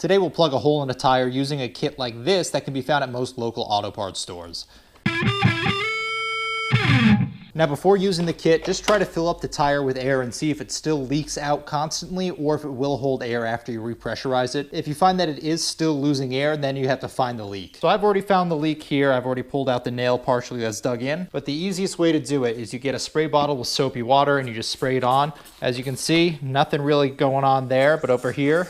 Today we'll plug a hole in a tire using a kit like this that can be found at most local auto parts stores. Now before using the kit, just try to fill up the tire with air and see if it still leaks out constantly or if it will hold air after you repressurize it. If you find that it is still losing air, then you have to find the leak. So I've already found the leak here. I've already pulled out the nail partially that's dug in. But the easiest way to do it is you get a spray bottle with soapy water and you just spray it on. As you can see, nothing really going on there, but over here,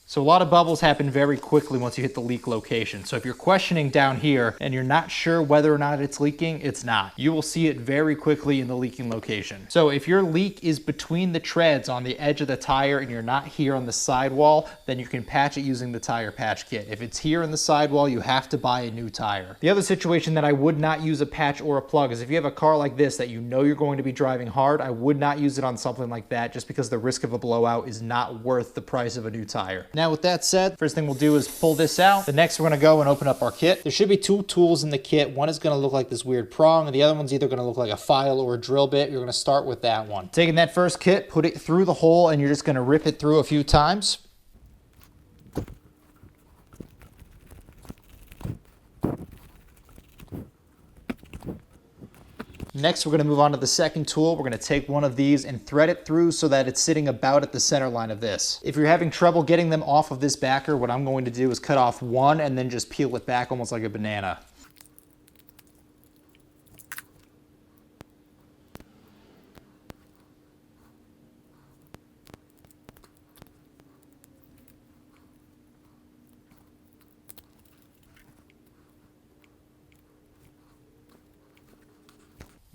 so a lot of bubbles happen very quickly once you hit the leak location. So if you're questioning down here and you're not sure whether or not it's leaking, it's not. You will see it very quickly in the leaking location. So if your leak is between the treads on the edge of the tire and you're not here on the sidewall, then you can patch it using the tire patch kit. If it's here in the sidewall, you have to buy a new tire. The other situation that I would not use a patch or a plug is if you have a car like this that you know you're going to be driving hard, I would not use it on something like that just because the risk of a blowout is not worth the price of a new tire. Now with that said, first thing we'll do is pull this out. The next we're gonna go and open up our kit. There should be two tools in the kit. One is gonna look like this weird prong and the other one's either gonna look like a file or a drill bit. You're gonna start with that one. Taking that first kit, put it through the hole and you're just gonna rip it through a few times. Next, we're going to move on to the second tool. We're going to take one of these and thread it through so that it's sitting about at the center line of this. If you're having trouble getting them off of this backer, what I'm going to do is cut off one and then just peel it back almost like a banana.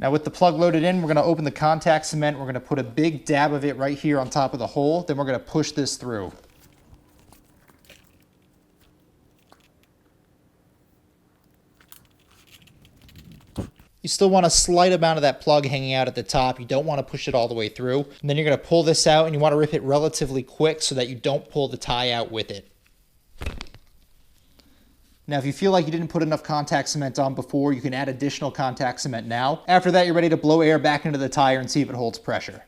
Now with the plug loaded in, we're going to open the contact cement. We're going to put a big dab of it right here on top of the hole. Then we're going to push this through. You still want a slight amount of that plug hanging out at the top. You don't want to push it all the way through. And then you're going to pull this out and you want to rip it relatively quick so that you don't pull the tie out with it. Now, if you feel like you didn't put enough contact cement on before, you can add additional contact cement now. After that, you're ready to blow air back into the tire and see if it holds pressure.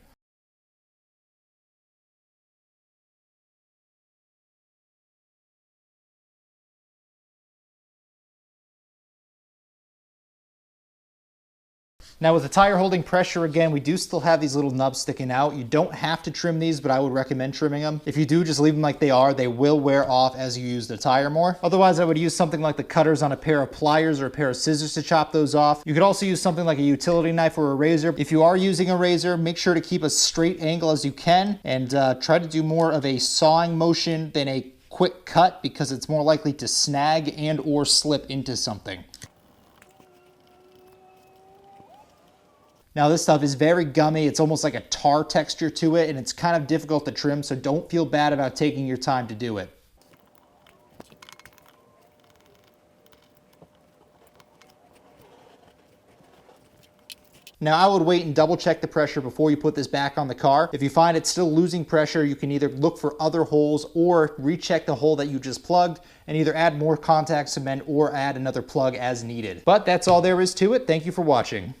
Now with the tire holding pressure again, we do still have these little nubs sticking out. You don't have to trim these, but I would recommend trimming them. If you do, just leave them like they are. They will wear off as you use the tire more. Otherwise, I would use something like the cutters on a pair of pliers or a pair of scissors to chop those off. You could also use something like a utility knife or a razor. If you are using a razor, make sure to keep a straight angle as you can and try to do more of a sawing motion than a quick cut because it's more likely to snag and or slip into something. Now this stuff is very gummy, it's almost like a tar texture to it and it's kind of difficult to trim, so don't feel bad about taking your time to do it. Now I would wait and double check the pressure before you put this back on the car. If you find it's still losing pressure, you can either look for other holes or recheck the hole that you just plugged and either add more contact cement or add another plug as needed. But that's all there is to it. Thank you for watching.